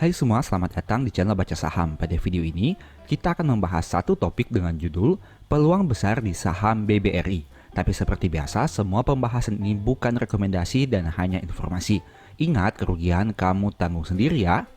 Hai semua, selamat datang di channel Baca Saham. Pada video ini, kita akan membahas satu topik dengan judul Peluang Besar di Saham BBRI. Tapi seperti biasa, semua pembahasan ini bukan rekomendasi dan hanya informasi. Ingat, kerugian kamu tanggung sendiri ya.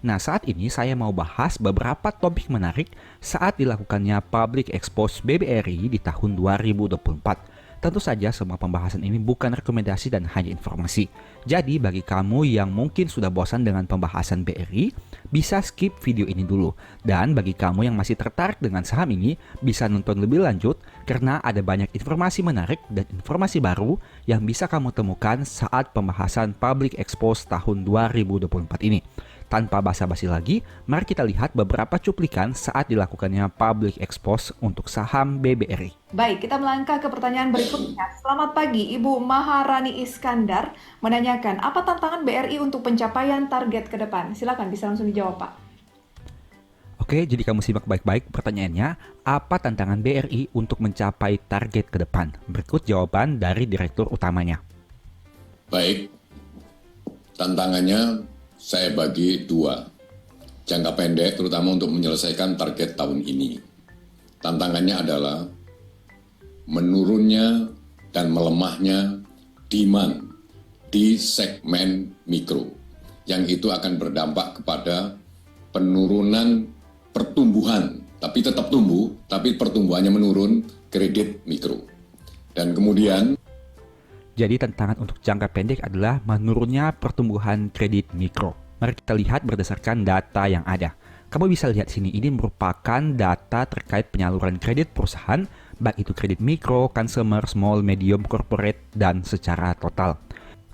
Nah, saat ini saya mau bahas beberapa topik menarik saat dilakukannya public expose BBRI di tahun 2024. Tentu saja semua pembahasan ini bukan rekomendasi dan hanya informasi. Jadi bagi kamu yang mungkin sudah bosan dengan pembahasan BRI, bisa skip video ini dulu. Dan bagi kamu yang masih tertarik dengan saham ini, bisa nonton lebih lanjut karena ada banyak informasi menarik dan informasi baru yang bisa kamu temukan saat pembahasan public expose tahun 2024 ini. Tanpa basa-basi lagi, mari kita lihat beberapa cuplikan saat dilakukannya public expose untuk saham BBRI. Baik, kita melangkah ke pertanyaan berikutnya. Selamat pagi, Ibu Maharani Iskandar menanyakan, apa tantangan BRI untuk pencapaian target ke depan? Silakan, bisa langsung dijawab, Pak. Oke, jadi kamu simak baik-baik pertanyaannya, apa tantangan BRI untuk mencapai target ke depan? Berikut jawaban dari direktur utamanya. Baik, tantangannya saya bagi dua. Jangka pendek terutama untuk menyelesaikan target tahun ini. Tantangannya adalah menurunnya dan melemahnya demand di segmen mikro. Yang itu akan berdampak kepada penurunan pertumbuhan, tapi tetap tumbuh, tapi pertumbuhannya menurun kredit mikro. Dan kemudian Jadi tantangan untuk jangka pendek adalah menurunnya pertumbuhan kredit mikro. Mari kita lihat berdasarkan data yang ada. Kamu bisa lihat sini, ini merupakan data terkait penyaluran kredit perusahaan, baik itu kredit mikro, consumer, small, medium, corporate, dan secara total.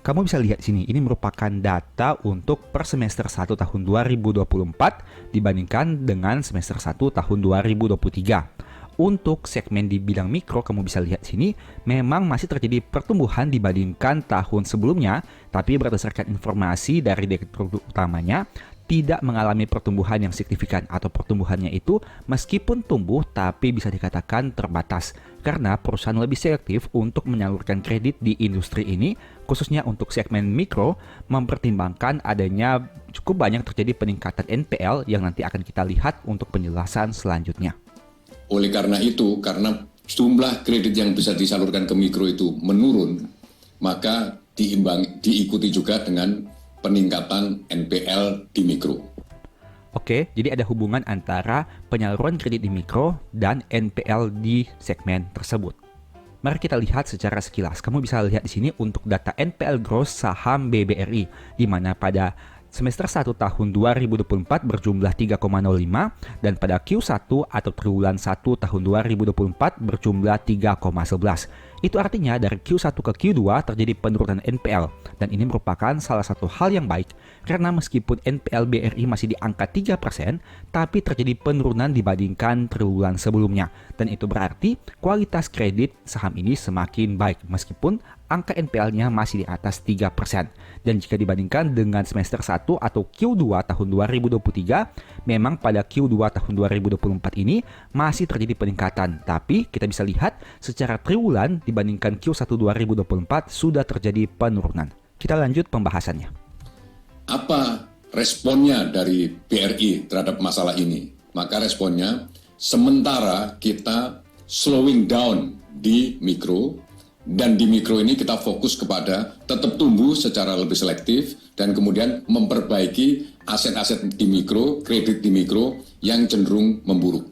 Kamu bisa lihat sini, ini merupakan data untuk per semester 1 tahun 2024 dibandingkan dengan semester 1 tahun 2023. Untuk segmen di bidang mikro, kamu bisa lihat sini, memang masih terjadi pertumbuhan dibandingkan tahun sebelumnya, tapi berdasarkan informasi dari direktur utamanya, tidak mengalami pertumbuhan yang signifikan atau pertumbuhannya itu meskipun tumbuh tapi bisa dikatakan terbatas karena perusahaan lebih selektif untuk menyalurkan kredit di industri ini, khususnya untuk segmen mikro, mempertimbangkan adanya cukup banyak terjadi peningkatan NPL yang nanti akan kita lihat untuk penjelasan selanjutnya. oleh karena itu, karena jumlah kredit yang bisa disalurkan ke mikro itu menurun, maka diikuti juga dengan peningkatan NPL di mikro. Oke, jadi ada hubungan antara penyaluran kredit di mikro dan NPL di segmen tersebut. Mari kita lihat secara sekilas. Kamu bisa lihat di sini untuk data NPL gross saham BBRI, di mana pada semester 1 tahun 2024 berjumlah 3,05 dan pada Q1 atau triwulan 1 tahun 2024 berjumlah 3,11. Itu artinya dari Q1 ke Q2 terjadi penurunan NPL dan ini merupakan salah satu hal yang baik karena meskipun NPL BRI masih di angka 3%, tapi terjadi penurunan dibandingkan triwulan sebelumnya dan itu berarti kualitas kredit saham ini semakin baik meskipun angka NPL-nya masih di atas 3%. Dan jika dibandingkan dengan semester 1 atau Q2 tahun 2023, memang pada Q2 tahun 2024 ini masih terjadi peningkatan. Tapi kita bisa lihat secara triwulan dibandingkan Q1 2024 sudah terjadi penurunan. Kita lanjut pembahasannya. Apa responnya dari BRI terhadap masalah ini? Maka responnya, sementara kita slowing down di mikro, dan di mikro ini kita fokus kepada tetap tumbuh secara lebih selektif dan kemudian memperbaiki aset-aset di mikro, kredit di mikro yang cenderung memburuk.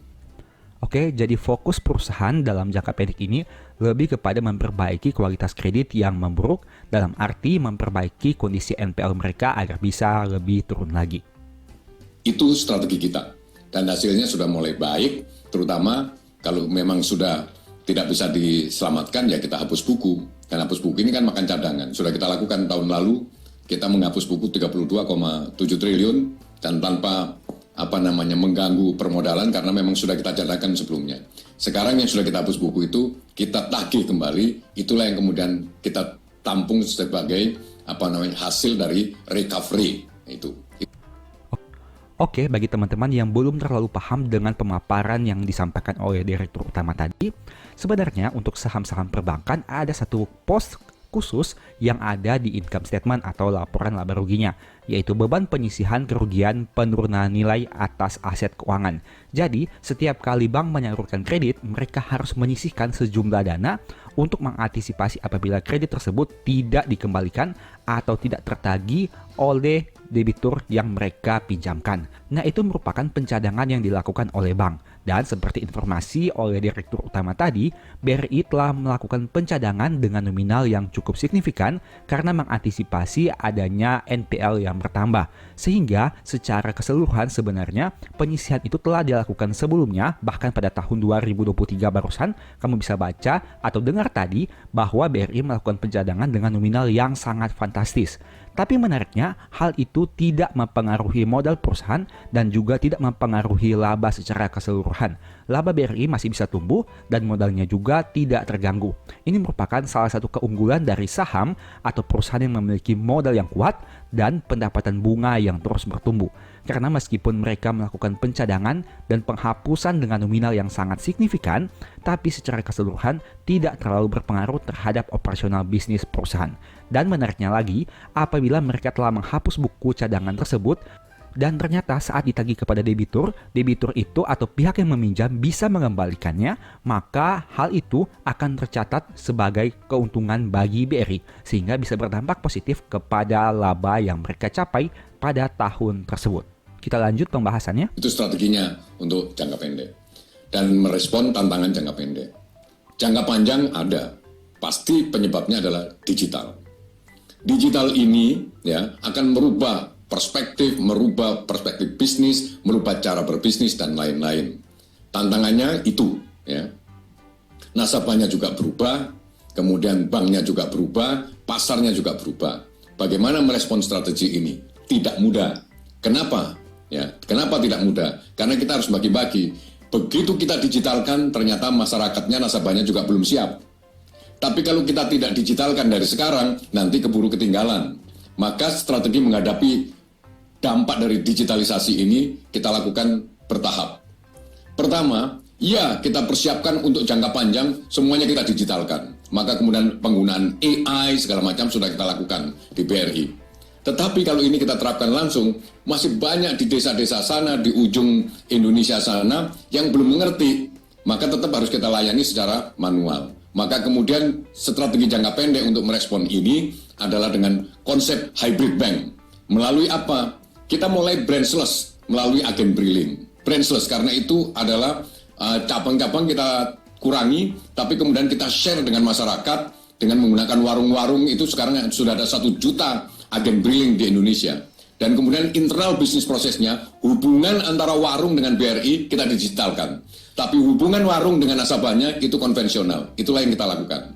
Oke, jadi fokus perusahaan dalam jangka pendek ini lebih kepada memperbaiki kualitas kredit yang memburuk dalam arti memperbaiki kondisi NPL mereka agar bisa lebih turun lagi. Itu strategi kita dan hasilnya sudah mulai baik, terutama kalau memang sudah tidak bisa diselamatkan ya kita hapus buku. Dan hapus buku ini kan makan cadangan. Sudah kita lakukan tahun lalu, kita menghapus buku 32,7 triliun dan tanpa mengganggu permodalan karena memang sudah kita cadangkan sebelumnya. Sekarang yang sudah kita hapus buku itu kita tagih kembali, itulah yang kemudian kita tampung sebagai hasil dari recovery itu. Oke, bagi teman-teman yang belum terlalu paham dengan pemaparan yang disampaikan oleh direktur utama tadi, sebenarnya untuk saham-saham perbankan ada satu pos khusus yang ada di income statement atau laporan laba ruginya, yaitu beban penyisihan kerugian penurunan nilai atas aset keuangan. Jadi, setiap kali bank menyalurkan kredit, mereka harus menyisihkan sejumlah dana untuk mengantisipasi apabila kredit tersebut tidak dikembalikan atau tidak tertagih oleh debitur yang mereka pinjamkan. Nah, itu merupakan pencadangan yang dilakukan oleh bank. Dan seperti informasi oleh Direktur Utama tadi, BRI telah melakukan pencadangan dengan nominal yang cukup signifikan karena mengantisipasi adanya NPL yang bertambah. Sehingga secara keseluruhan sebenarnya penyisihan itu telah dilakukan sebelumnya, bahkan pada tahun 2023 barusan kamu bisa baca atau dengar tadi bahwa BRI melakukan pencadangan dengan nominal yang sangat fantastis. Tapi menariknya, hal itu tidak mempengaruhi modal perusahaan dan juga tidak mempengaruhi laba secara keseluruhan. Laba BRI masih bisa tumbuh dan modalnya juga tidak terganggu. Ini merupakan salah satu keunggulan dari saham atau perusahaan yang memiliki modal yang kuat dan pendapatan bunga yang terus bertumbuh. Karena meskipun mereka melakukan pencadangan dan penghapusan dengan nominal yang sangat signifikan, tapi secara keseluruhan tidak terlalu berpengaruh terhadap operasional bisnis perusahaan. Dan menariknya lagi, apabila mereka telah menghapus buku cadangan tersebut, dan ternyata saat ditagih kepada debitur itu atau pihak yang meminjam bisa mengembalikannya, maka hal itu akan tercatat sebagai keuntungan bagi BRI, sehingga bisa berdampak positif kepada laba yang mereka capai pada tahun tersebut. Kita lanjut pembahasannya. Itu strateginya untuk jangka pendek dan merespon tantangan jangka pendek. Jangka panjang ada, pasti penyebabnya adalah digital. Digital ini ya akan merubah perspektif bisnis, merubah cara berbisnis dan lain-lain. Tantangannya itu ya. Nasabahnya juga berubah, kemudian banknya juga berubah, pasarnya juga berubah. Bagaimana merespon strategi ini? Tidak mudah. Kenapa? Ya, kenapa tidak mudah? Karena kita harus bagi-bagi. Begitu kita digitalkan, ternyata masyarakatnya, nasabahnya juga belum siap. Tapi kalau kita tidak digitalkan dari sekarang, nanti keburu ketinggalan. Maka strategi menghadapi dampak dari digitalisasi ini kita lakukan bertahap. Pertama, ya kita persiapkan untuk jangka panjang, semuanya kita digitalkan. Maka kemudian penggunaan AI segala macam sudah kita lakukan di BRI. Tetapi kalau ini kita terapkan langsung, masih banyak di desa-desa sana, di ujung Indonesia sana yang belum mengerti, maka tetap harus kita layani secara manual. Maka kemudian strategi jangka pendek untuk merespon ini adalah dengan konsep hybrid bank. Melalui apa? Kita mulai branchless melalui agen briling. Branchless karena itu adalah cabang-cabang kita kurangi, tapi kemudian kita share dengan masyarakat dengan menggunakan warung-warung. Itu sekarang sudah ada 1 juta agen briling di Indonesia. Dan kemudian internal bisnis prosesnya, hubungan antara warung dengan BRI kita digitalkan. Tapi hubungan warung dengan nasabahnya itu konvensional. Itulah yang kita lakukan.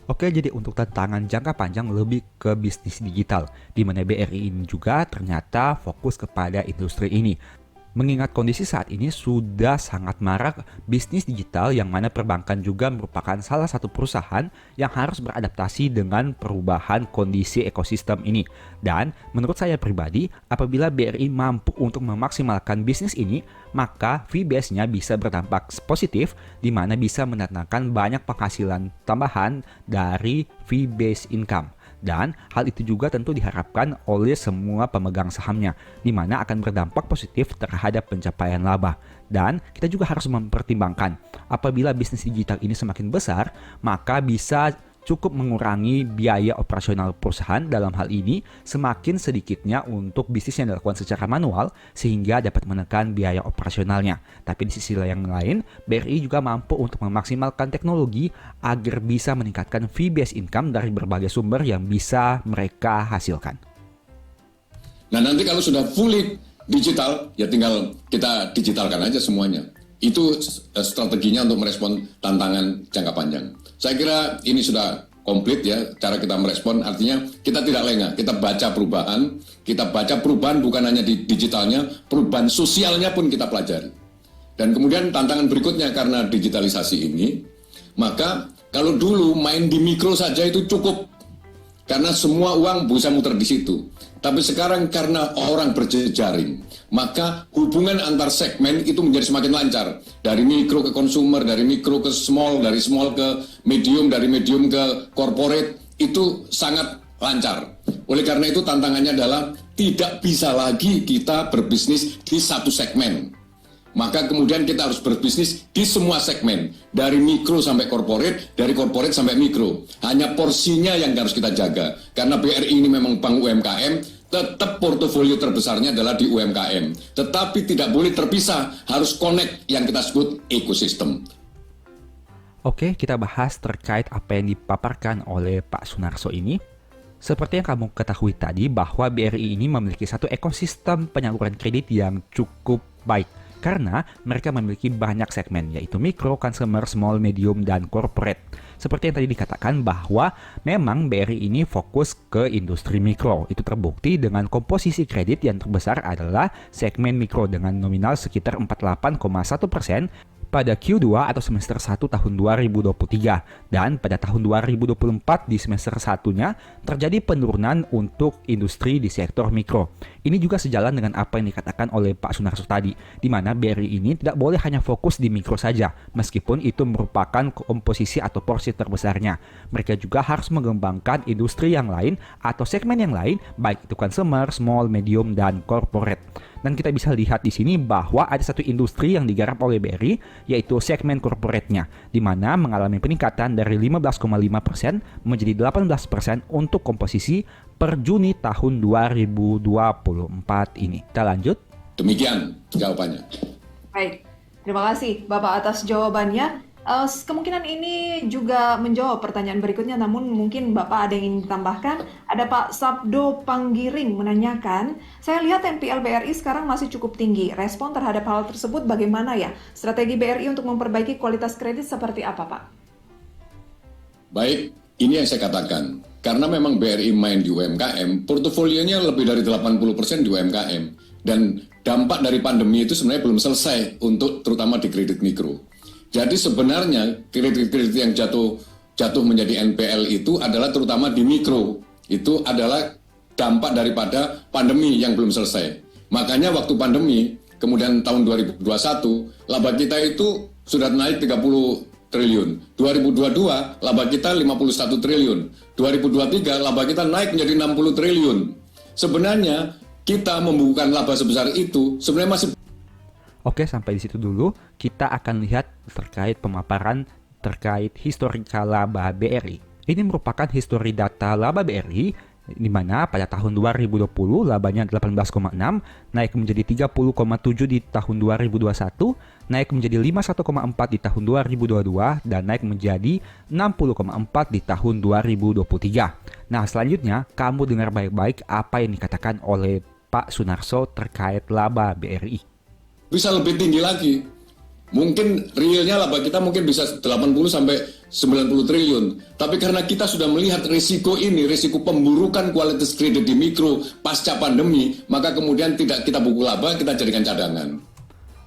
Oke, jadi untuk tantangan jangka panjang lebih ke bisnis digital, di mana BRI ini juga ternyata fokus kepada industri ini. Mengingat kondisi saat ini sudah sangat marak bisnis digital yang mana perbankan juga merupakan salah satu perusahaan yang harus beradaptasi dengan perubahan kondisi ekosistem ini. Dan menurut saya pribadi, apabila BRI mampu untuk memaksimalkan bisnis ini, maka fee base-nya bisa berdampak positif di mana bisa mendatangkan banyak penghasilan tambahan dari fee base income. Dan hal itu juga tentu diharapkan oleh semua pemegang sahamnya, di mana akan berdampak positif terhadap pencapaian laba. Dan kita juga harus mempertimbangkan, apabila bisnis digital ini semakin besar, maka bisa cukup mengurangi biaya operasional perusahaan dalam hal ini semakin sedikitnya untuk bisnis yang dilakukan secara manual sehingga dapat menekan biaya operasionalnya. Tapi di sisi yang lain, BRI juga mampu untuk memaksimalkan teknologi agar bisa meningkatkan fee-based income dari berbagai sumber yang bisa mereka hasilkan. Nah nanti kalau sudah fully digital, ya tinggal kita digitalkan aja semuanya. Itu strateginya untuk merespon tantangan jangka panjang. Saya kira ini sudah komplit ya cara kita merespon, artinya kita tidak lengah, kita baca perubahan bukan hanya di digitalnya, perubahan sosialnya pun kita pelajari. Dan kemudian tantangan berikutnya karena digitalisasi ini, maka kalau dulu main di mikro saja itu cukup, karena semua uang bisa muter di situ. Tapi sekarang karena orang berjejaring, maka hubungan antar segmen itu menjadi semakin lancar. Dari mikro ke consumer, dari mikro ke small, dari small ke medium, dari medium ke corporate, itu sangat lancar. Oleh karena itu tantangannya adalah tidak bisa lagi kita berbisnis di satu segmen. Maka kemudian kita harus berbisnis di semua segmen, dari mikro sampai korporat, dari korporat sampai mikro. Hanya porsinya yang harus kita jaga. Karena BRI ini memang bank UMKM, tetap portofolio terbesarnya adalah di UMKM. Tetapi tidak boleh terpisah, harus connect yang kita sebut ekosistem. Oke, kita bahas terkait apa yang dipaparkan oleh Pak Sunarso ini. Seperti yang kamu ketahui tadi bahwa BRI ini memiliki satu ekosistem penyaluran kredit yang cukup baik. Karena mereka memiliki banyak segmen, yaitu mikro, consumer, small, medium, dan corporate. Seperti yang tadi dikatakan bahwa memang BRI ini fokus ke industri mikro. Itu terbukti dengan komposisi kredit yang terbesar adalah segmen mikro dengan nominal sekitar 48,1% pada Q2 atau semester 1 tahun 2023, dan pada tahun 2024 di semester 1-nya terjadi penurunan untuk industri di sektor mikro. Ini juga sejalan dengan apa yang dikatakan oleh Pak Sunarso tadi, di mana BRI ini tidak boleh hanya fokus di mikro saja, meskipun itu merupakan komposisi atau porsi terbesarnya. Mereka juga harus mengembangkan industri yang lain atau segmen yang lain, baik itu consumer, small, medium, dan corporate. Dan kita bisa lihat di sini bahwa ada satu industri yang digarap oleh BRI, yaitu segmen corporate-nya, di mana mengalami peningkatan dari 15,5% menjadi 18% untuk komposisi per Juni tahun 2024 ini. Kita lanjut. Demikian jawabannya. Baik, terima kasih Bapak atas jawabannya. Kemungkinan ini juga menjawab pertanyaan berikutnya, namun mungkin Bapak ada yang ingin ditambahkan. Ada Pak Sabdo Panggiring menanyakan, saya lihat NPL BRI sekarang masih cukup tinggi. Respon terhadap hal tersebut bagaimana ya? Strategi BRI untuk memperbaiki kualitas kredit seperti apa, Pak? Baik, ini yang saya katakan. Karena memang BRI main di UMKM, portofolionya lebih dari 80% di UMKM. Dan dampak dari pandemi itu sebenarnya belum selesai untuk terutama di kredit mikro. Jadi sebenarnya kredit-kredit yang jatuh menjadi NPL itu adalah terutama di mikro. Itu adalah dampak daripada pandemi yang belum selesai. Makanya waktu pandemi, kemudian tahun 2021, laba kita itu sudah naik 30 triliun. 2022, laba kita 51 triliun. 2023, laba kita naik menjadi 60 triliun. Sebenarnya kita membukukan laba sebesar itu sebenarnya masih. Oke, sampai di situ dulu. Kita akan lihat terkait pemaparan terkait historical laba BRI. Ini merupakan histori data laba BRI, di mana pada tahun 2020 labanya 18,6, naik menjadi 30,7 di tahun 2021, naik menjadi 51,4 di tahun 2022, dan naik menjadi 60,4 di tahun 2023. Nah, selanjutnya kamu dengar baik-baik apa yang dikatakan oleh Pak Sunarso terkait laba BRI. Bisa lebih tinggi lagi. Mungkin realnya laba kita mungkin bisa 80 sampai 90 triliun. Tapi karena kita sudah melihat risiko ini, risiko pemburukan kualitas kredit di mikro pasca pandemi, maka kemudian tidak kita buku laba, kita jadikan cadangan.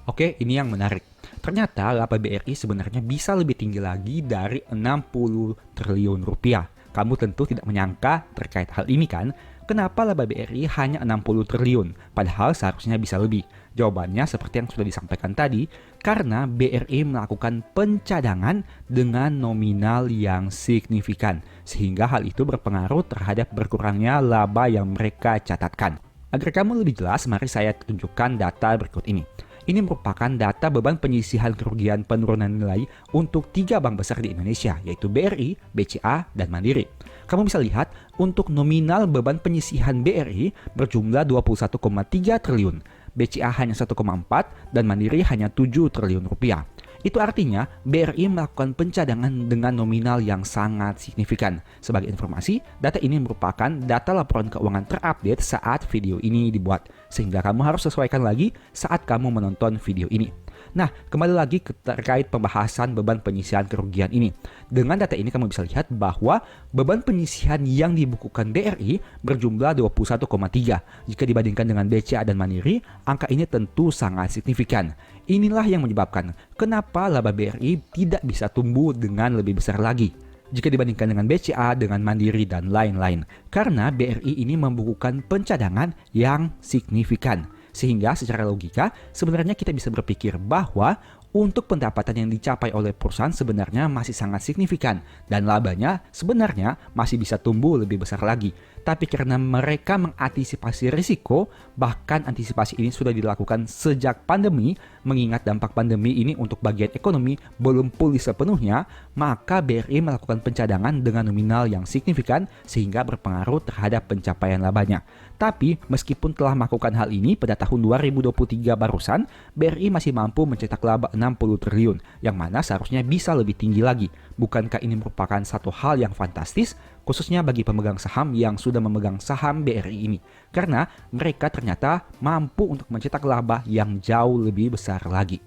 Oke, ini yang menarik. Ternyata laba BRI sebenarnya bisa lebih tinggi lagi dari 60 triliun rupiah. Kamu tentu tidak menyangka terkait hal ini kan? Kenapa laba BRI hanya 60 triliun, padahal seharusnya bisa lebih? Jawabannya seperti yang sudah disampaikan tadi, karena BRI melakukan pencadangan dengan nominal yang signifikan, sehingga hal itu berpengaruh terhadap berkurangnya laba yang mereka catatkan. Agar kamu lebih jelas, mari saya tunjukkan data berikut ini. Ini merupakan data beban penyisihan kerugian penurunan nilai untuk 3 bank besar di Indonesia, yaitu BRI, BCA, dan Mandiri. Kamu bisa lihat, untuk nominal beban penyisihan BRI berjumlah 21,3 triliun, BCA hanya 1,4, dan Mandiri hanya 7 triliun rupiah. Itu artinya BRI melakukan pencadangan dengan nominal yang sangat signifikan. Sebagai informasi, data ini merupakan data laporan keuangan terupdate saat video ini dibuat, sehingga kamu harus sesuaikan lagi saat kamu menonton video ini. Nah, kembali lagi terkait pembahasan beban penyisihan kerugian ini. Dengan data ini kamu bisa lihat bahwa beban penyisihan yang dibukukan BRI berjumlah 21,3. Jika dibandingkan dengan BCA dan Mandiri, angka ini tentu sangat signifikan. Inilah yang menyebabkan kenapa laba BRI tidak bisa tumbuh dengan lebih besar lagi jika dibandingkan dengan BCA, dengan Mandiri, dan lain-lain. Karena BRI ini membukukan pencadangan yang signifikan. Sehingga secara logika sebenarnya kita bisa berpikir bahwa untuk pendapatan yang dicapai oleh perusahaan sebenarnya masih sangat signifikan dan labanya sebenarnya masih bisa tumbuh lebih besar lagi. Tapi karena mereka mengantisipasi risiko, bahkan antisipasi ini sudah dilakukan sejak pandemi, mengingat dampak pandemi ini untuk bagian ekonomi belum pulih sepenuhnya, maka BRI melakukan pencadangan dengan nominal yang signifikan sehingga berpengaruh terhadap pencapaian labanya. Tapi meskipun telah melakukan hal ini pada tahun 2023 barusan, BRI masih mampu mencetak laba 60 triliun, yang mana seharusnya bisa lebih tinggi lagi. Bukankah ini merupakan satu hal yang fantastis, khususnya bagi pemegang saham yang sudah memegang saham BRI ini? Karena mereka ternyata mampu untuk mencetak laba yang jauh lebih besar lagi.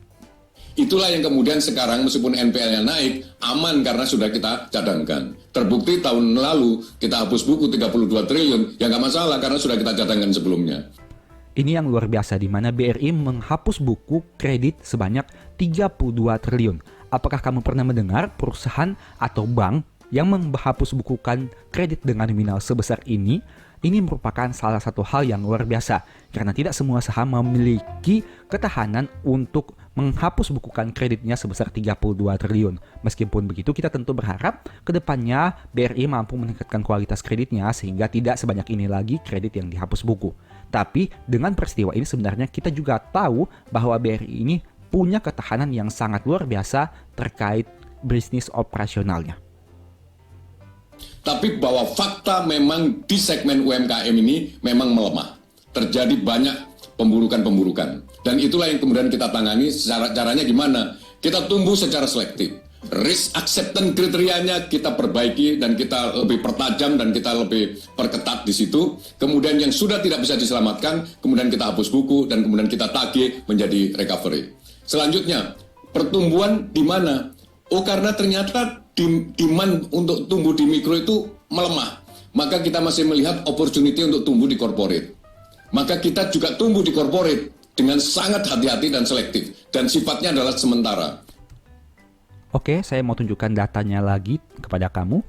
Itulah yang kemudian sekarang meskipun NPL-nya naik, aman karena sudah kita cadangkan. Terbukti tahun lalu kita hapus buku 32 triliun, ya nggak masalah karena sudah kita cadangkan sebelumnya. Ini yang luar biasa di mana BRI menghapus buku kredit sebanyak 32 triliun. Apakah kamu pernah mendengar perusahaan atau bank yang menghapus bukukan kredit dengan nominal sebesar ini? Ini merupakan salah satu hal yang luar biasa karena tidak semua saham memiliki ketahanan untuk menghapus bukukan kreditnya sebesar 32 triliun. Meskipun begitu, kita tentu berharap ke depannya BRI mampu meningkatkan kualitas kreditnya sehingga tidak sebanyak ini lagi kredit yang dihapus buku. Tapi dengan peristiwa ini sebenarnya kita juga tahu bahwa BRI ini punya ketahanan yang sangat luar biasa terkait bisnis operasionalnya. Tapi bahwa fakta memang di segmen UMKM ini memang melemah. Terjadi banyak pemburukan-pemburukan. Dan itulah yang kemudian kita tangani. Caranya gimana? Kita tumbuh secara selektif. Risk acceptance kriterianya kita perbaiki dan kita lebih pertajam dan kita lebih perketat di situ. Kemudian yang sudah tidak bisa diselamatkan, kemudian kita hapus buku dan kemudian kita tagih menjadi recovery. Selanjutnya, pertumbuhan di mana? Oh, karena ternyata demand untuk tumbuh di mikro itu melemah. Maka kita masih melihat opportunity untuk tumbuh di corporate. Maka kita juga tumbuh di corporate dengan sangat hati-hati dan selektif. Dan sifatnya adalah sementara. Oke, saya mau tunjukkan datanya lagi kepada kamu.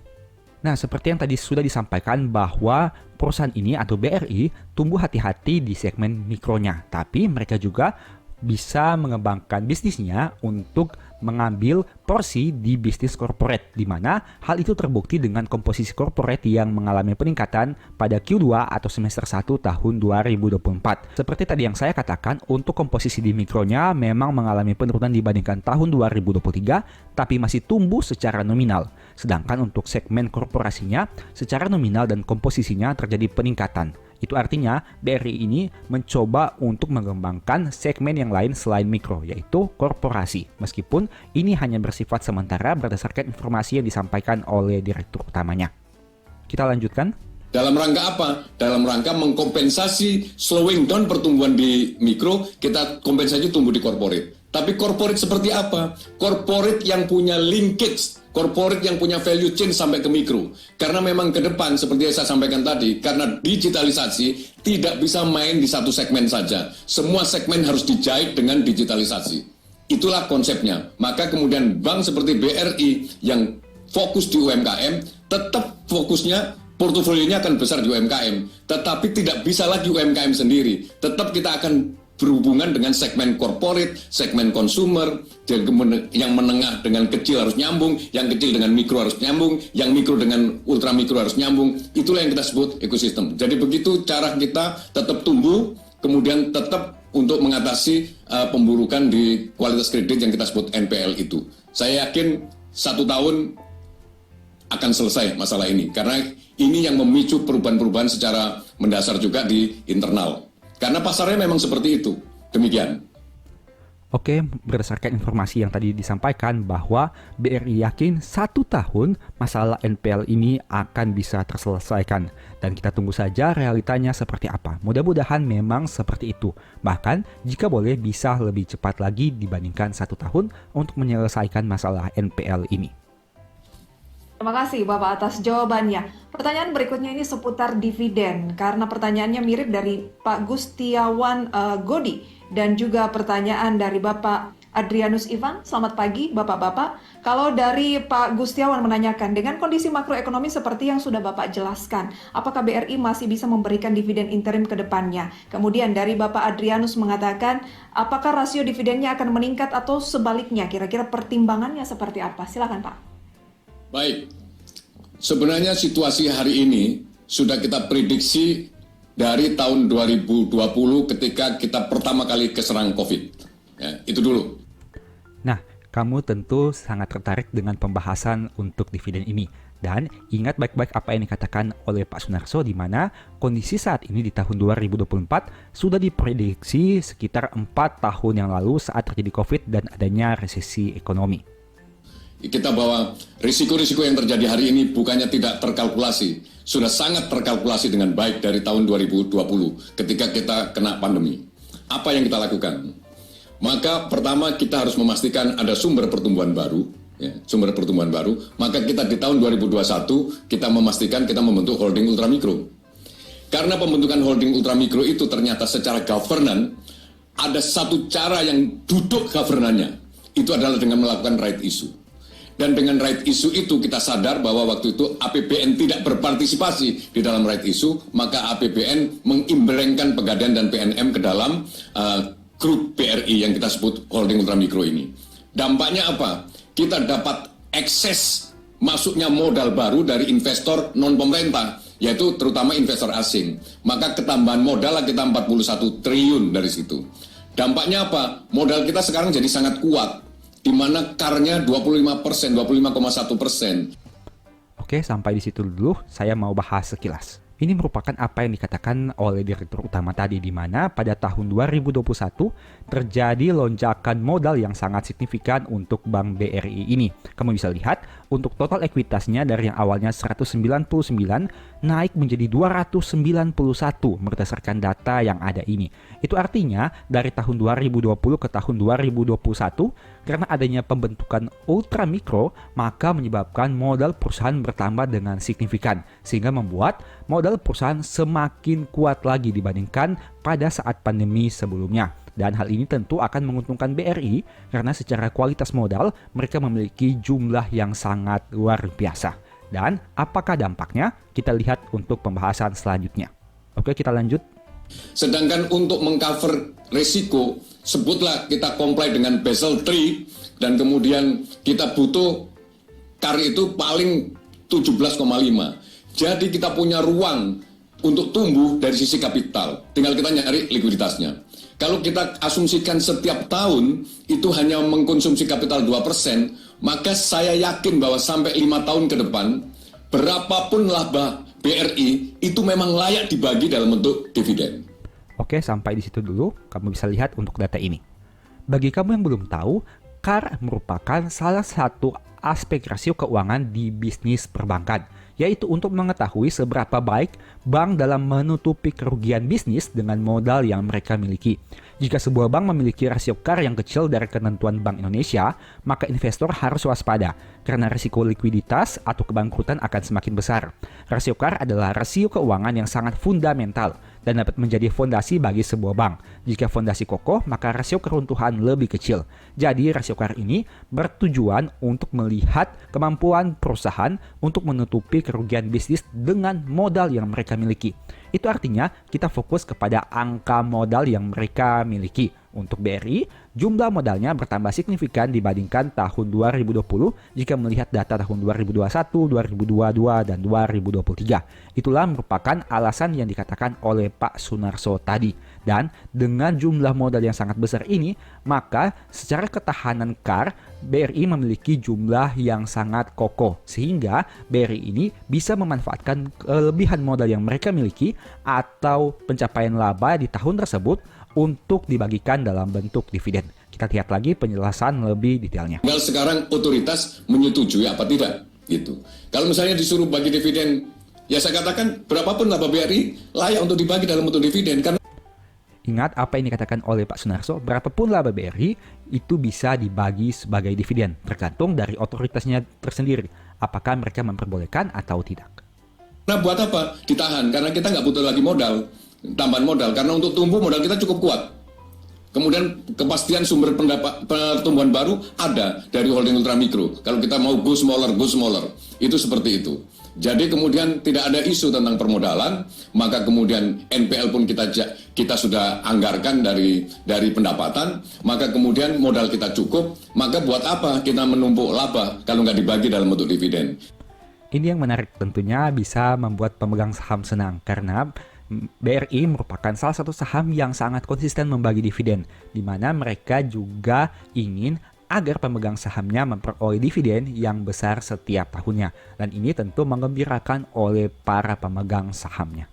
Nah, seperti yang tadi sudah disampaikan bahwa perusahaan ini atau BRI tumbuh hati-hati di segmen mikronya. Tapi mereka juga bisa mengembangkan bisnisnya untuk mengambil porsi di bisnis corporate, di mana hal itu terbukti dengan komposisi corporate yang mengalami peningkatan pada Q2 atau semester 1 tahun 2024. Seperti tadi yang saya katakan, untuk komposisi di mikronya memang mengalami penurunan dibandingkan tahun 2023, tapi masih tumbuh secara nominal. Sedangkan untuk segmen korporasinya, secara nominal dan komposisinya terjadi peningkatan. Itu artinya BRI ini mencoba untuk mengembangkan segmen yang lain selain mikro, yaitu korporasi. Meskipun ini hanya bersifat sementara berdasarkan informasi yang disampaikan oleh direktur utamanya. Kita lanjutkan. Dalam rangka apa? Dalam rangka mengkompensasi slowing down pertumbuhan di mikro, kita kompensasi tumbuh di corporate. Tapi corporate seperti apa? Corporate yang punya linkage, corporate yang punya value chain sampai ke mikro. Karena memang ke depan, seperti yang saya sampaikan tadi, karena digitalisasi tidak bisa main di satu segmen saja. Semua segmen harus dijahit dengan digitalisasi. Itulah konsepnya. Maka kemudian bank seperti BRI yang fokus di UMKM, tetap fokusnya portofolionya akan besar di UMKM. Tetapi tidak bisa lagi UMKM sendiri. Tetap kita akan berhubungan dengan segmen corporate, segmen consumer, yang menengah dengan kecil harus nyambung, yang kecil dengan mikro harus nyambung, yang mikro dengan ultra mikro harus nyambung. Itulah yang kita sebut ekosistem. Jadi begitu cara kita tetap tumbuh, kemudian tetap untuk mengatasi pemburukan di kualitas kredit yang kita sebut NPL itu. Saya yakin 1 tahun akan selesai masalah ini, karena ini yang memicu perubahan-perubahan secara mendasar juga di internal. Karena pasarnya memang seperti itu. Demikian. Oke, berdasarkan informasi yang tadi disampaikan bahwa BRI yakin 1 tahun masalah NPL ini akan bisa terselesaikan. Dan kita tunggu saja realitanya seperti apa. Mudah-mudahan memang seperti itu. Bahkan jika boleh bisa lebih cepat lagi dibandingkan 1 tahun untuk menyelesaikan masalah NPL ini. Terima kasih Bapak atas jawabannya. Pertanyaan berikutnya ini seputar dividen, karena pertanyaannya mirip dari Pak Gustiawan Godi dan juga pertanyaan dari Bapak Adrianus Ivan. Selamat pagi Bapak-Bapak. Kalau dari Pak Gustiawan menanyakan, dengan kondisi makroekonomi seperti yang sudah Bapak jelaskan, apakah BRI masih bisa memberikan dividen interim ke depannya? Kemudian dari Bapak Adrianus mengatakan, apakah rasio dividennya akan meningkat atau sebaliknya? Kira-kira pertimbangannya seperti apa? Silakan Pak. Baik, sebenarnya situasi hari ini sudah kita prediksi dari tahun 2020 ketika kita pertama kali keserang COVID. Ya, itu dulu. Nah, kamu tentu sangat tertarik dengan pembahasan untuk dividen ini. Dan ingat baik-baik apa yang dikatakan oleh Pak Sunarso, di mana kondisi saat ini di tahun 2024 sudah diprediksi sekitar 4 tahun yang lalu saat terjadi COVID dan adanya resesi ekonomi. Kita bahwa risiko-risiko yang terjadi hari ini bukannya tidak terkalkulasi, sudah sangat terkalkulasi dengan baik dari tahun 2020 ketika kita kena pandemi. Apa yang kita lakukan? Maka pertama kita harus memastikan ada sumber pertumbuhan baru, ya, sumber pertumbuhan baru. Maka kita di tahun 2021 kita memastikan kita membentuk holding ultramikro. Karena pembentukan holding ultramikro itu ternyata secara governance ada satu cara yang duduk governannya, itu adalah dengan melakukan right issue. Dan dengan right issue itu kita sadar bahwa waktu itu APBN tidak berpartisipasi di dalam right issue, maka APBN mengimbelengkan Pegadaian dan PNM ke dalam grup BRI yang kita sebut holding ultramikro ini. Dampaknya apa? Kita dapat akses masuknya modal baru dari investor non-pemerintah, yaitu terutama investor asing. Maka ketambahan modal kita 41 triliun dari situ. Dampaknya apa? Modal kita sekarang jadi sangat kuat, di mana CAR-nya 25%, 25,1%. Oke, sampai di situ dulu saya mau bahas sekilas. Ini merupakan apa yang dikatakan oleh Direktur Utama tadi, di mana pada tahun 2021 terjadi lonjakan modal yang sangat signifikan untuk Bank BRI ini. Kamu bisa lihat untuk total ekuitasnya dari yang awalnya 199 naik menjadi 291 berdasarkan data yang ada ini. Itu artinya dari tahun 2020 ke tahun 2021 karena adanya pembentukan ultramikro maka menyebabkan modal perusahaan bertambah dengan signifikan sehingga membuat modal perusahaan semakin kuat lagi dibandingkan pada saat pandemi sebelumnya. Dan hal ini tentu akan menguntungkan BRI karena secara kualitas modal mereka memiliki jumlah yang sangat luar biasa. Dan apakah dampaknya? Kita lihat untuk pembahasan selanjutnya. Oke, kita lanjut. Sedangkan untuk mengcover risiko, sebutlah kita comply dengan Basel III dan kemudian kita butuh CAR itu paling 17,5. Jadi kita punya ruang untuk tumbuh dari sisi kapital. Tinggal kita nyari likuiditasnya. Kalau kita asumsikan setiap tahun itu hanya mengkonsumsi kapital 2%, maka saya yakin bahwa sampai 5 tahun ke depan, berapapun laba BRI itu memang layak dibagi dalam bentuk dividen. Oke, sampai di situ dulu. Kamu bisa lihat untuk data ini. Bagi kamu yang belum tahu, CAR merupakan salah satu aspek rasio keuangan di bisnis perbankan, yaitu untuk mengetahui seberapa baik bank dalam menutupi kerugian bisnis dengan modal yang mereka miliki. Jika sebuah bank memiliki rasio CAR yang kecil dari ketentuan Bank Indonesia, maka investor harus waspada karena risiko likuiditas atau kebangkrutan akan semakin besar. Rasio CAR adalah rasio keuangan yang sangat fundamental dan dapat menjadi fondasi bagi sebuah bank. Jika fondasi kokoh, maka rasio keruntuhan lebih kecil. Jadi rasio CAR ini bertujuan untuk melihat kemampuan perusahaan untuk menutupi kerugian bisnis dengan modal yang mereka miliki. Itu artinya kita fokus kepada angka modal yang mereka miliki. Untuk BRI, jumlah modalnya bertambah signifikan dibandingkan tahun 2020 jika melihat data tahun 2021, 2022, dan 2023. Itulah merupakan alasan yang dikatakan oleh Pak Sunarso tadi. Dan dengan jumlah modal yang sangat besar ini, maka secara ketahanan CAR, BRI memiliki jumlah yang sangat kokoh. Sehingga BRI ini bisa memanfaatkan kelebihan modal yang mereka miliki atau pencapaian laba di tahun tersebut untuk dibagikan dalam bentuk dividen. Kita lihat lagi penjelasan lebih detailnya. Tinggal sekarang otoritas menyetujui apa tidak, gitu. Kalau misalnya disuruh bagi dividen, ya saya katakan berapapun laba BRI layak untuk dibagi dalam bentuk dividen. Karena ingat apa yang dikatakan oleh Pak Sunarso, berapapun laba BRI itu bisa dibagi sebagai dividen, tergantung dari otoritasnya tersendiri, apakah mereka memperbolehkan atau tidak. Nah buat apa? Ditahan, karena kita nggak butuh lagi modal, tambahan modal, karena untuk tumbuh modal kita cukup kuat. Kemudian kepastian sumber pertumbuhan baru ada dari holding ultramikro. Kalau kita mau go smaller, itu seperti itu. Jadi kemudian tidak ada isu tentang permodalan, maka kemudian NPL pun kita sudah anggarkan dari pendapatan, maka kemudian modal kita cukup, maka buat apa kita menumpuk laba kalau nggak dibagi dalam bentuk dividen? Ini yang menarik, tentunya bisa membuat pemegang saham senang karena BRI merupakan salah satu saham yang sangat konsisten membagi dividen, di mana mereka juga ingin agar pemegang sahamnya memperoleh dividen yang besar setiap tahunnya. Dan ini tentu menggembirakan oleh para pemegang sahamnya.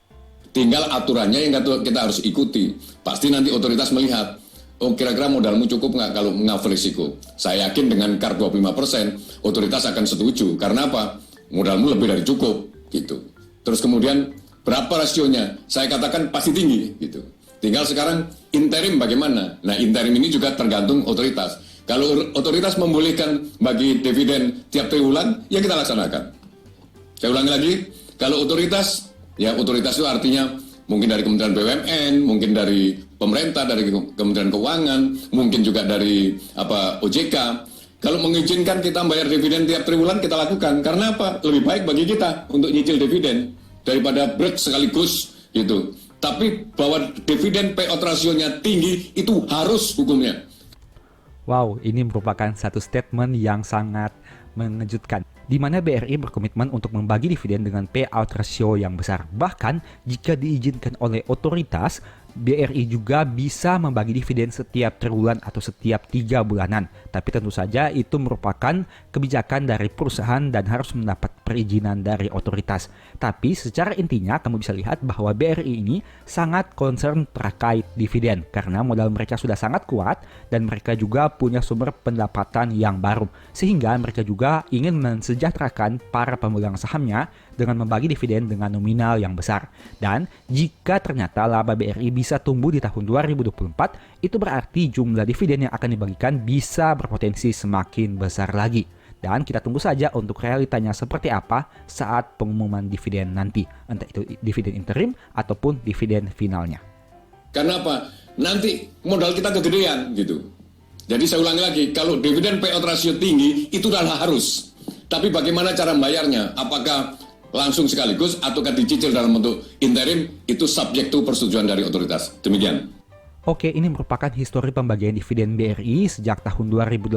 Tinggal aturannya yang kita harus ikuti. Pasti nanti otoritas melihat, oh kira-kira modalmu cukup nggak kalau mengambil risiko. Saya yakin dengan CAR 25%, otoritas akan setuju. Karena apa? Modalmu lebih dari cukup. Gitu. Terus kemudian berapa rasionya? Saya katakan pasti tinggi. Gitu. Tinggal sekarang interim bagaimana? Nah interim ini juga tergantung otoritas. Kalau otoritas membolehkan bagi dividen tiap triwulan, ya kita laksanakan. Saya ulangi lagi, kalau otoritas itu artinya mungkin dari Kementerian BUMN, mungkin dari pemerintah, dari Kementerian Keuangan, mungkin juga dari OJK. Kalau mengizinkan kita bayar dividen tiap triwulan, kita lakukan. Karena apa? Lebih baik bagi kita untuk nyicil dividen daripada break sekaligus gitu. Tapi bahwa dividen payout rasionya tinggi, itu harus hukumnya. Wow, ini merupakan satu statement yang sangat mengejutkan, di mana BRI berkomitmen untuk membagi dividen dengan payout ratio yang besar. Bahkan, jika diizinkan oleh otoritas, BRI juga bisa membagi dividen setiap triwulan atau setiap 3 bulanan. Tapi tentu saja itu merupakan kebijakan dari perusahaan dan harus mendapat perizinan dari otoritas. Tapi secara intinya kamu bisa lihat bahwa BRI ini sangat concern terkait dividen karena modal mereka sudah sangat kuat dan mereka juga punya sumber pendapatan yang baru. Sehingga mereka juga ingin mensejahterakan para pemegang sahamnya dengan membagi dividen dengan nominal yang besar. Dan jika ternyata laba BRI bisa tumbuh di tahun 2024, itu berarti jumlah dividen yang akan dibagikan bisa berpotensi semakin besar lagi. Dan kita tunggu saja untuk realitanya seperti apa saat pengumuman dividen nanti, entah itu dividen interim ataupun dividen finalnya. Karena apa? Nanti modal kita kegedean gitu. Jadi saya ulangi lagi, kalau dividen payout ratio tinggi itu adalah harus. Tapi bagaimana cara membayarnya? Apakah langsung sekaligus ataukah dicicil dalam bentuk interim, itu subjek to persetujuan dari otoritas. Demikian. Oke, ini merupakan histori pembagian dividen BRI sejak tahun 2018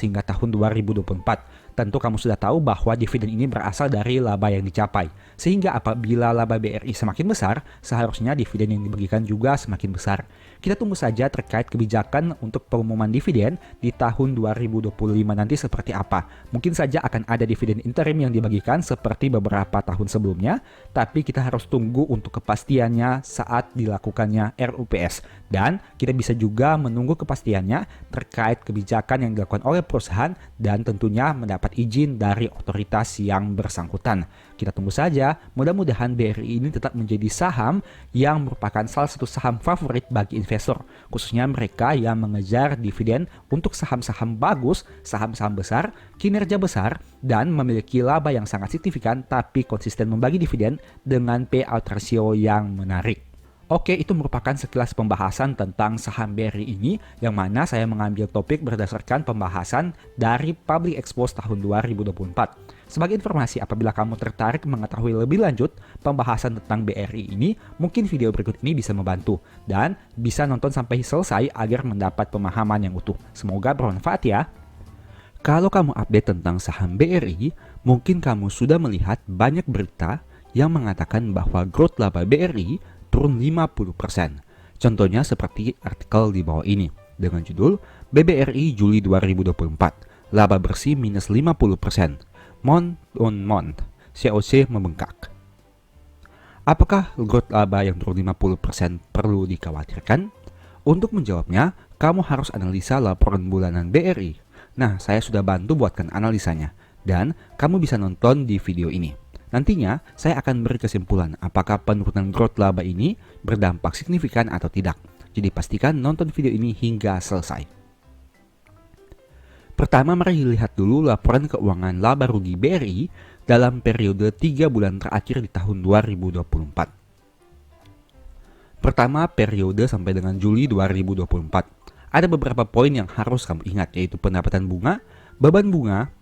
hingga tahun 2024. Tentu kamu sudah tahu bahwa dividen ini berasal dari laba yang dicapai. Sehingga apabila laba BRI semakin besar, seharusnya dividen yang dibagikan juga semakin besar. Kita tunggu saja terkait kebijakan untuk pengumuman dividen di tahun 2025 nanti seperti apa. Mungkin saja akan ada dividen interim yang dibagikan seperti beberapa tahun sebelumnya, tapi kita harus tunggu untuk kepastiannya saat dilakukannya RUPS. Dan kita bisa juga menunggu kepastiannya terkait kebijakan yang dilakukan oleh perusahaan dan tentunya mendapat izin dari otoritas yang bersangkutan. Kita tunggu saja, mudah-mudahan BRI ini tetap menjadi saham yang merupakan salah satu saham favorit bagi investor, khususnya mereka yang mengejar dividen untuk saham-saham bagus, saham-saham besar, kinerja besar, dan memiliki laba yang sangat signifikan tapi konsisten membagi dividen dengan payout ratio yang menarik. Oke, itu merupakan sekilas pembahasan tentang saham BRI ini, yang mana saya mengambil topik berdasarkan pembahasan dari Public Expose tahun 2024. Sebagai informasi, apabila kamu tertarik mengetahui lebih lanjut pembahasan tentang BRI ini, mungkin video berikut ini bisa membantu, dan bisa nonton sampai selesai agar mendapat pemahaman yang utuh. Semoga bermanfaat ya. Kalau kamu update tentang saham BRI, mungkin kamu sudah melihat banyak berita yang mengatakan bahwa growth laba BRI turun 50%. Contohnya seperti artikel di bawah ini dengan judul BBRI Juli 2024, laba bersih minus 50%, month on month, COC membengkak. Apakah growth laba yang turun 50% perlu dikhawatirkan? Untuk menjawabnya, kamu harus analisa laporan bulanan BRI. Nah, saya sudah bantu buatkan analisanya, dan kamu bisa nonton di video ini. Nantinya, saya akan beri kesimpulan apakah penurunan growth laba ini berdampak signifikan atau tidak. Jadi pastikan nonton video ini hingga selesai. Pertama, mari lihat dulu laporan keuangan laba rugi BRI dalam periode 3 bulan terakhir di tahun 2024. Pertama, periode sampai dengan Juli 2024. ada beberapa poin yang harus kamu ingat, yaitu pendapatan bunga, beban bunga,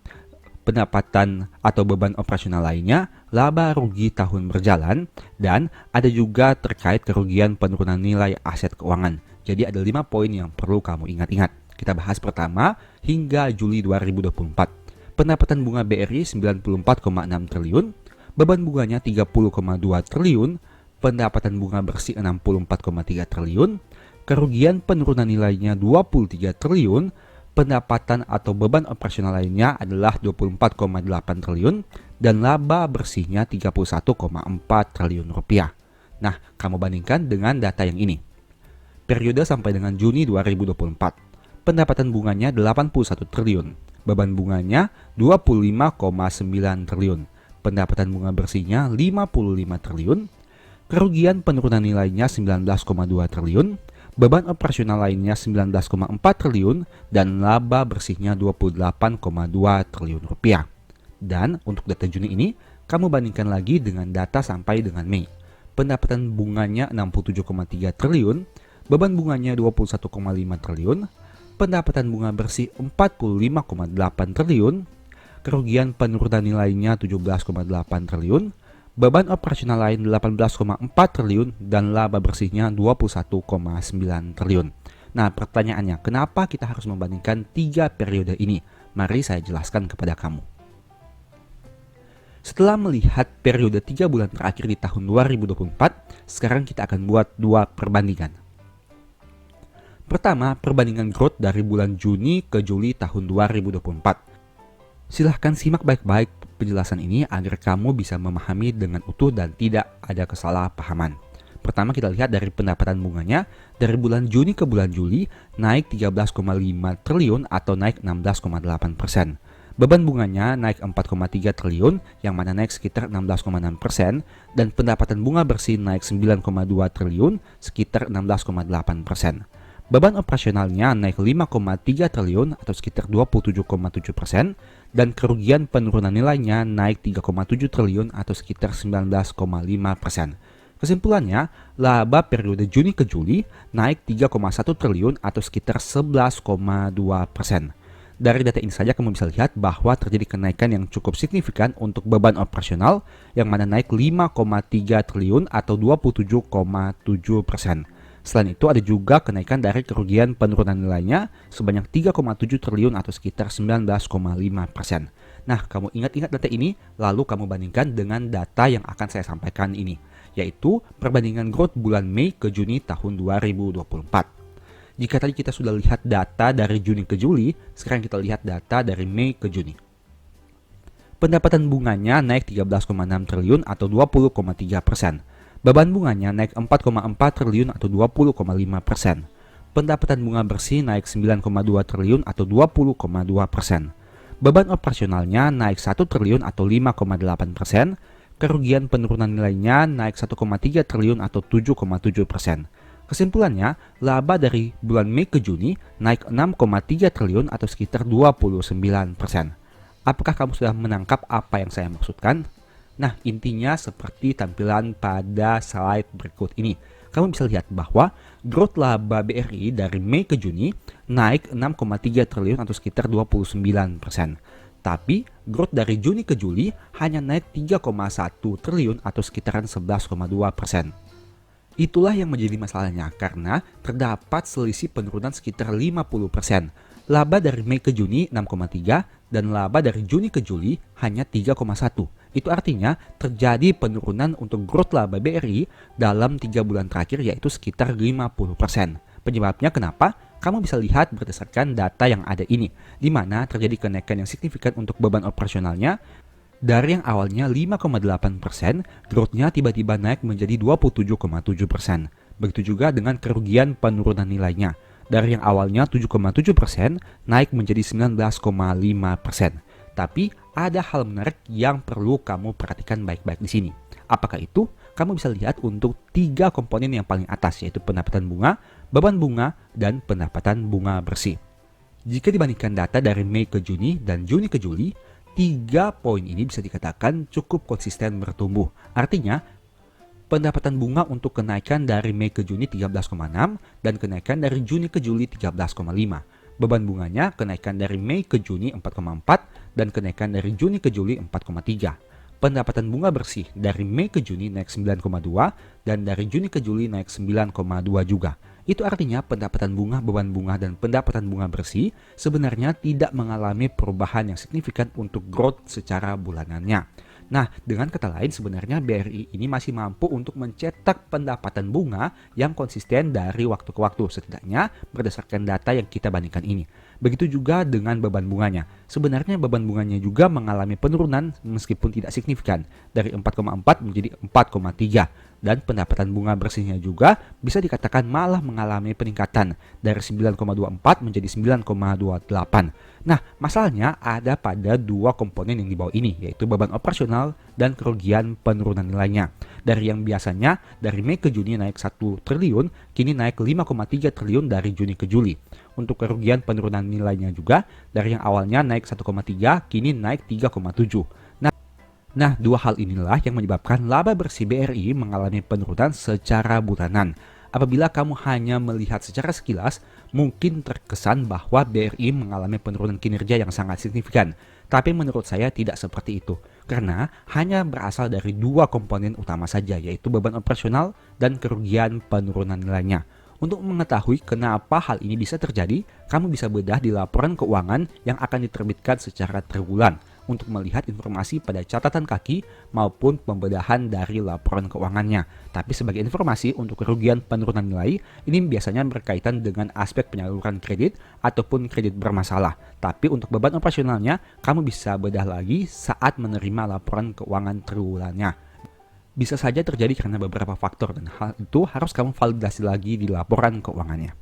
pendapatan atau beban operasional lainnya, laba rugi tahun berjalan, dan ada juga terkait kerugian penurunan nilai aset keuangan. Jadi ada 5 poin yang perlu kamu ingat-ingat. Kita bahas pertama hingga Juli 2024. Pendapatan bunga BRI 94,6 triliun, beban bunganya 30,2 triliun, pendapatan bunga bersih 64,3 triliun, kerugian penurunan nilainya 23 triliun, pendapatan atau beban operasional lainnya adalah 24,8 triliun, dan laba bersihnya 31,4 triliun rupiah. Nah, kamu bandingkan dengan data yang ini. Periode sampai dengan Juni 2024, pendapatan bunganya 81 triliun, beban bunganya 25,9 triliun, pendapatan bunga bersihnya 55 triliun, kerugian penurunan nilainya 19,2 triliun, beban operasional lainnya 19,4 triliun, dan laba bersihnya 28,2 triliun rupiah. Dan untuk data Juni ini, kamu bandingkan lagi dengan data sampai dengan Mei. Pendapatan bunganya 67,3 triliun, beban bunganya 21,5 triliun, pendapatan bunga bersih 45,8 triliun, kerugian penurunan nilainya 17,8 triliun, beban operasional lain 18,4 triliun, dan laba bersihnya 21,9 triliun. Nah, pertanyaannya, kenapa kita harus membandingkan 3 periode ini? Mari saya jelaskan kepada kamu. Setelah melihat periode 3 bulan terakhir di tahun 2024, sekarang kita akan buat 2 perbandingan. Pertama, perbandingan growth dari bulan Juni ke Juli tahun 2024. Silahkan simak baik-baik penjelasan ini agar kamu bisa memahami dengan utuh dan tidak ada kesalahpahaman. Pertama, kita lihat dari pendapatan bunganya. Dari bulan Juni ke bulan Juli naik 13,5 triliun atau naik 16,8%. Beban bunganya naik 4,3 triliun yang mana naik sekitar 16,6%, dan pendapatan bunga bersih naik 9,2 triliun sekitar 16,8%. Beban operasionalnya naik 5,3 triliun atau sekitar 27,7%, dan kerugian penurunan nilainya naik 3,7 triliun atau sekitar 19,5%. Kesimpulannya, laba periode Juni ke Juli naik 3,1 triliun atau sekitar 11,2%. Dari data ini saja kamu bisa lihat bahwa terjadi kenaikan yang cukup signifikan untuk beban operasional yang mana naik 5,3 triliun atau 27,7%. Selain itu ada juga kenaikan dari kerugian penurunan nilainya sebanyak 3,7 triliun atau sekitar 19,5%. Nah, kamu ingat-ingat data ini lalu kamu bandingkan dengan data yang akan saya sampaikan ini, yaitu perbandingan growth bulan Mei ke Juni tahun 2024. Jika tadi kita sudah lihat data dari Juni ke Juli, sekarang kita lihat data dari Mei ke Juni. Pendapatan bunganya naik 13,6 triliun atau 20,3%. Beban bunganya naik 4,4 triliun atau 20,5%. Pendapatan bunga bersih naik 9,2 triliun atau 20,2%. Beban operasionalnya naik 1 triliun atau 5,8%. Kerugian penurunan nilainya naik 1,3 triliun atau 7,7%. Kesimpulannya, laba dari bulan Mei ke Juni naik 6,3 triliun atau sekitar 29%. Apakah kamu sudah menangkap apa yang saya maksudkan? Nah, intinya seperti tampilan pada slide berikut ini. Kamu bisa lihat bahwa growth laba BRI dari Mei ke Juni naik 6,3 triliun atau sekitar 29%. Tapi growth dari Juni ke Juli hanya naik 3,1 triliun atau sekitaran 11,2%. Itulah yang menjadi masalahnya karena terdapat selisih penurunan sekitar 50%. Laba dari Mei ke Juni 6,3 dan laba dari Juni ke Juli hanya 3,1. Itu artinya terjadi penurunan untuk growth laba BRI dalam 3 bulan terakhir yaitu sekitar 50%. Penyebabnya kenapa? Kamu bisa lihat berdasarkan data yang ada ini, di mana terjadi kenaikan yang signifikan untuk beban operasionalnya. Dari yang awalnya 5,8%, growth-nya tiba-tiba naik menjadi 27,7%. Begitu juga dengan kerugian penurunan nilainya. Dari yang awalnya 7,7%, naik menjadi 19,5%. Tapi ada hal menarik yang perlu kamu perhatikan baik-baik di sini. Apakah itu? Kamu bisa lihat untuk 3 komponen yang paling atas, yaitu pendapatan bunga, beban bunga, dan pendapatan bunga bersih. Jika dibandingkan data dari Mei ke Juni dan Juni ke Juli, 3 poin ini bisa dikatakan cukup konsisten bertumbuh. Artinya, pendapatan bunga untuk kenaikan dari Mei ke Juni 13,6 dan kenaikan dari Juni ke Juli 13,5. Beban bunganya kenaikan dari Mei ke Juni 4,4 dan kenaikan dari Juni ke Juli 4,3. Pendapatan bunga bersih dari Mei ke Juni naik 9,2 dan dari Juni ke Juli naik 9,2 juga. Itu artinya pendapatan bunga, beban bunga, dan pendapatan bunga bersih sebenarnya tidak mengalami perubahan yang signifikan untuk growth secara bulanannya. Nah, dengan kata lain sebenarnya BRI ini masih mampu untuk mencetak pendapatan bunga yang konsisten dari waktu ke waktu, setidaknya berdasarkan data yang kita bandingkan ini. Begitu juga dengan beban bunganya. Sebenarnya beban bunganya juga mengalami penurunan meskipun tidak signifikan, dari 4,4 menjadi 4,3. Dan pendapatan bunga bersihnya juga bisa dikatakan malah mengalami peningkatan dari 9,24 menjadi 9,28. Nah, masalahnya ada pada dua komponen yang di bawah ini, yaitu beban operasional dan kerugian penurunan nilainya. Dari yang biasanya dari Mei ke Juni naik 1 triliun, kini naik 5,3 triliun dari Juni ke Juli. Untuk kerugian penurunan nilainya juga, dari yang awalnya naik 1,3, kini naik 3,7. Nah, dua hal inilah yang menyebabkan laba bersih BRI mengalami penurunan secara bulanan. Apabila kamu hanya melihat secara sekilas, mungkin terkesan bahwa BRI mengalami penurunan kinerja yang sangat signifikan. Tapi menurut saya tidak seperti itu, karena hanya berasal dari dua komponen utama saja, yaitu beban operasional dan kerugian penurunan nilainya. Untuk mengetahui kenapa hal ini bisa terjadi, kamu bisa bedah di laporan keuangan yang akan diterbitkan secara triwulan untuk melihat informasi pada catatan kaki maupun pembedahan dari laporan keuangannya. Tapi sebagai informasi untuk kerugian penurunan nilai, ini biasanya berkaitan dengan aspek penyaluran kredit ataupun kredit bermasalah. Tapi untuk beban operasionalnya, kamu bisa bedah lagi saat menerima laporan keuangan triwulannya. Bisa saja terjadi karena beberapa faktor dan hal itu harus kamu validasi lagi di laporan keuangannya.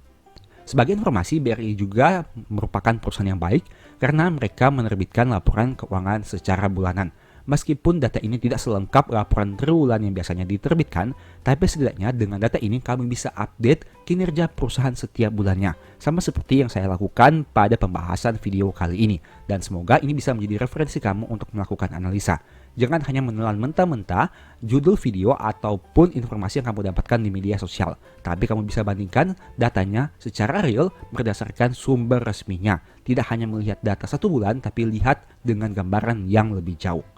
Sebagai informasi, BRI juga merupakan perusahaan yang baik karena mereka menerbitkan laporan keuangan secara bulanan. Meskipun data ini tidak selengkap laporan triwulan yang biasanya diterbitkan, tapi setidaknya dengan data ini kami bisa update kinerja perusahaan setiap bulannya, sama seperti yang saya lakukan pada pembahasan video kali ini. Dan semoga ini bisa menjadi referensi kamu untuk melakukan analisa. Jangan hanya menelan mentah-mentah judul video ataupun informasi yang kamu dapatkan di media sosial, tapi kamu bisa bandingkan datanya secara real berdasarkan sumber resminya. Tidak hanya melihat data satu bulan, tapi lihat dengan gambaran yang lebih jauh.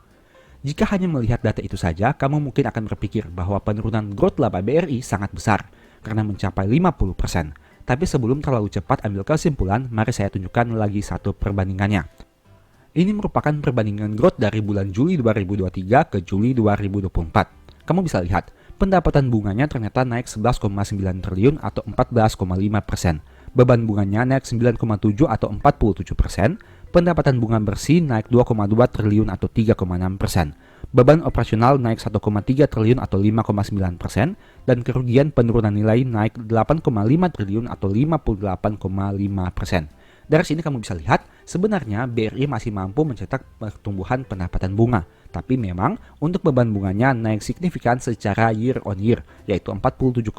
Jika hanya melihat data itu saja, kamu mungkin akan berpikir bahwa penurunan growth laba BRI sangat besar, karena mencapai 50%. Tapi sebelum terlalu cepat ambil kesimpulan, mari saya tunjukkan lagi satu perbandingannya. Ini merupakan perbandingan growth dari bulan Juli 2023 ke Juli 2024. Kamu bisa lihat, pendapatan bunganya ternyata naik 11,9 triliun atau 14,5%. Beban bunganya naik 9,7 atau 47%. Pendapatan bunga bersih naik 2,2 triliun atau 3,6%. Beban operasional naik 1,3 triliun atau 5,9%. Dan kerugian penurunan nilai naik 8,5 triliun atau 58,5%. Dari sini kamu bisa lihat, sebenarnya BRI masih mampu mencetak pertumbuhan pendapatan bunga. Tapi memang untuk beban bunganya naik signifikan secara year on year, yaitu 47,5%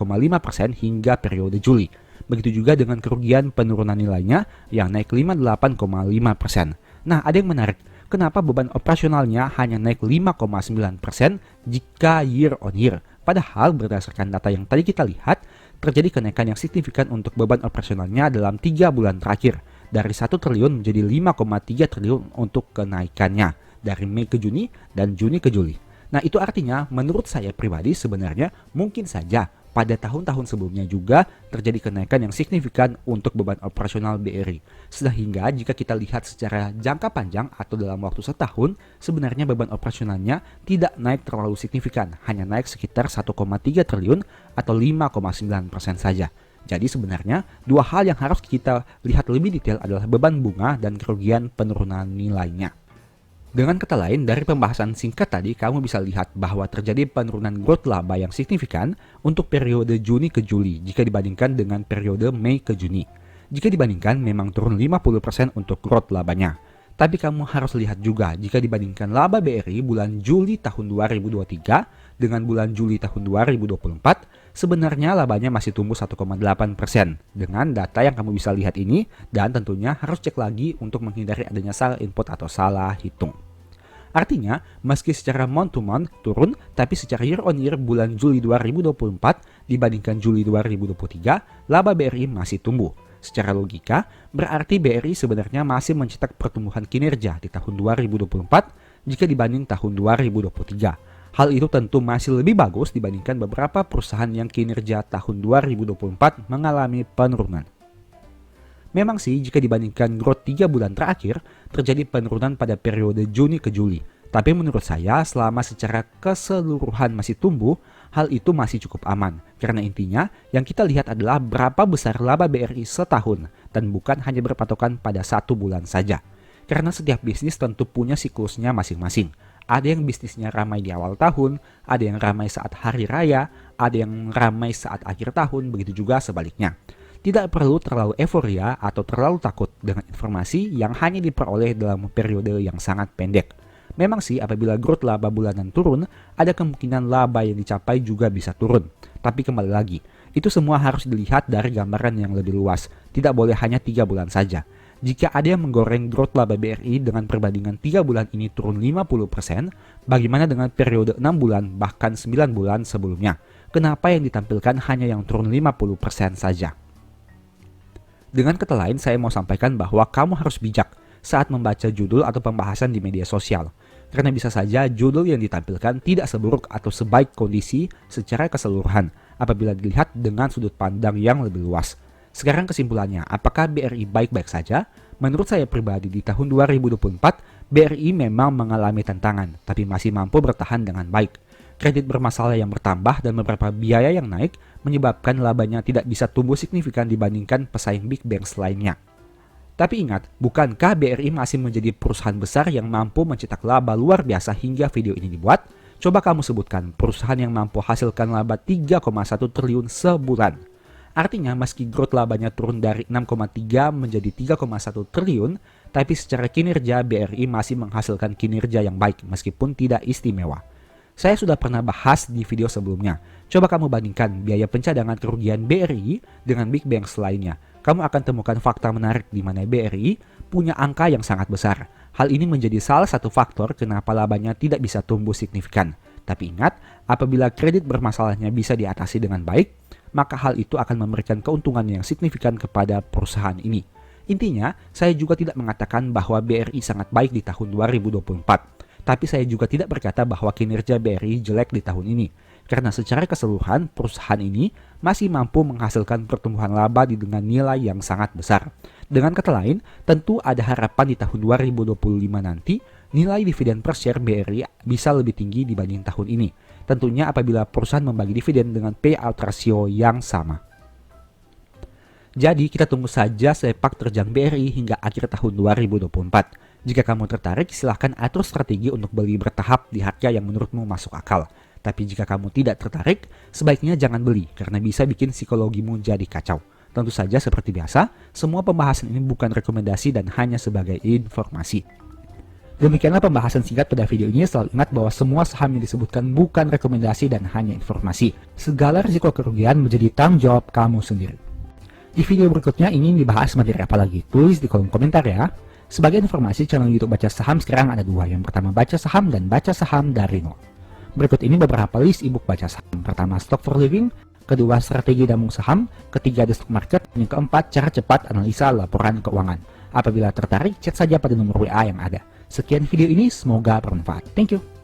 hingga periode Juli. Begitu juga dengan kerugian penurunan nilainya yang naik 58,5%. Nah, ada yang menarik. Kenapa beban operasionalnya hanya naik 5,9% jika year on year? Padahal berdasarkan data yang tadi kita lihat, terjadi kenaikan yang signifikan untuk beban operasionalnya dalam 3 bulan terakhir. Dari 1 triliun menjadi 5,3 triliun untuk kenaikannya dari Mei ke Juni dan Juni ke Juli. Nah, itu artinya menurut saya pribadi sebenarnya mungkin saja pada tahun-tahun sebelumnya juga terjadi kenaikan yang signifikan untuk beban operasional BRI. Sehingga jika kita lihat secara jangka panjang atau dalam waktu setahun, sebenarnya beban operasionalnya tidak naik terlalu signifikan, hanya naik sekitar 1,3 triliun atau 5,9% saja. Jadi sebenarnya dua hal yang harus kita lihat lebih detail adalah beban bunga dan kerugian penurunan nilainya. Dengan kata lain, dari pembahasan singkat tadi, kamu bisa lihat bahwa terjadi penurunan growth laba yang signifikan untuk periode Juni ke Juli jika dibandingkan dengan periode Mei ke Juni. Jika dibandingkan, memang turun 50% untuk growth labanya. Tapi kamu harus lihat juga jika dibandingkan laba BRI bulan Juli tahun 2023 dengan bulan Juli tahun 2024, sebenarnya labanya masih tumbuh 1,8%. Dengan data yang kamu bisa lihat ini, dan tentunya harus cek lagi untuk menghindari adanya salah input atau salah hitung. Artinya, meski secara month to month turun, tapi secara year on year bulan Juli 2024 dibandingkan Juli 2023, laba BRI masih tumbuh. Secara logika, berarti BRI sebenarnya masih mencetak pertumbuhan kinerja di tahun 2024 jika dibanding tahun 2023. Hal itu tentu masih lebih bagus dibandingkan beberapa perusahaan yang kinerja tahun 2024 mengalami penurunan. Memang sih jika dibandingkan growth 3 bulan terakhir, terjadi penurunan pada periode Juni ke Juli. Tapi menurut saya selama secara keseluruhan masih tumbuh, hal itu masih cukup aman. Karena intinya yang kita lihat adalah berapa besar laba BRI setahun dan bukan hanya berpatokan pada 1 bulan saja. Karena setiap bisnis tentu punya siklusnya masing-masing. Ada yang bisnisnya ramai di awal tahun, ada yang ramai saat hari raya, ada yang ramai saat akhir tahun, begitu juga sebaliknya. Tidak perlu terlalu euforia atau terlalu takut dengan informasi yang hanya diperoleh dalam periode yang sangat pendek. Memang sih apabila growth laba bulanan turun, ada kemungkinan laba yang dicapai juga bisa turun. Tapi kembali lagi, itu semua harus dilihat dari gambaran yang lebih luas. Tidak boleh hanya 3 bulan saja. Jika ada yang menggoreng growth laba BRI dengan perbandingan 3 bulan ini turun 50%, bagaimana dengan periode 6 bulan bahkan 9 bulan sebelumnya? Kenapa yang ditampilkan hanya yang turun 50% saja? Dengan kata lain, saya mau sampaikan bahwa kamu harus bijak saat membaca judul atau pembahasan di media sosial. Karena bisa saja judul yang ditampilkan tidak seburuk atau sebaik kondisi secara keseluruhan apabila dilihat dengan sudut pandang yang lebih luas. Sekarang kesimpulannya, apakah BRI baik-baik saja? Menurut saya pribadi di tahun 2024, BRI memang mengalami tantangan, tapi masih mampu bertahan dengan baik. Kredit bermasalah yang bertambah dan beberapa biaya yang naik menyebabkan labanya tidak bisa tumbuh signifikan dibandingkan pesaing big banks lainnya. Tapi ingat, bukankah BRI masih menjadi perusahaan besar yang mampu mencetak laba luar biasa hingga video ini dibuat? Coba kamu sebutkan perusahaan yang mampu hasilkan laba 3,1 triliun sebulan. Artinya meski growth labanya turun dari 6,3 menjadi 3,1 triliun, tapi secara kinerja BRI masih menghasilkan kinerja yang baik meskipun tidak istimewa. Saya sudah pernah bahas di video sebelumnya. Coba kamu bandingkan biaya pencadangan kerugian BRI dengan big banks lainnya. Kamu akan temukan fakta menarik di mana BRI punya angka yang sangat besar. Hal ini menjadi salah satu faktor kenapa labanya tidak bisa tumbuh signifikan. Tapi ingat, apabila kredit bermasalahnya bisa diatasi dengan baik, maka hal itu akan memberikan keuntungan yang signifikan kepada perusahaan ini. Intinya, saya juga tidak mengatakan bahwa BRI sangat baik di tahun 2024. Tapi saya juga tidak berkata bahwa kinerja BRI jelek di tahun ini. Karena secara keseluruhan, perusahaan ini masih mampu menghasilkan pertumbuhan laba dengan nilai yang sangat besar. Dengan kata lain, tentu ada harapan di tahun 2025 nanti, nilai dividen per share BRI bisa lebih tinggi dibanding tahun ini. Tentunya apabila perusahaan membagi dividen dengan payout ratio yang sama. Jadi kita tunggu saja sepak terjang BRI hingga akhir tahun 2024. Jika kamu tertarik, silahkan atur strategi untuk beli bertahap di harga yang menurutmu masuk akal. Tapi jika kamu tidak tertarik, sebaiknya jangan beli karena bisa bikin psikologimu jadi kacau. Tentu saja seperti biasa, semua pembahasan ini bukan rekomendasi dan hanya sebagai informasi. Demikianlah pembahasan singkat pada video ini. Selalu ingat bahwa semua saham yang disebutkan bukan rekomendasi dan hanya informasi. Segala risiko kerugian menjadi tanggung jawab kamu sendiri. Di video berikutnya ingin dibahas materi apa lagi? Tulis di kolom komentar ya. Sebagai informasi, channel YouTube Baca Saham sekarang ada 2. Yang pertama Baca Saham dan Baca Saham dari Nol. Berikut ini beberapa list ebook Baca Saham. Pertama, Stock for Living. Kedua, Strategi Damung Saham. Ketiga, The Stock Market. Yang keempat, Cara Cepat Analisa Laporan Keuangan. Apabila tertarik, chat saja pada nomor WA yang ada. Sekian video ini, semoga bermanfaat. Thank you.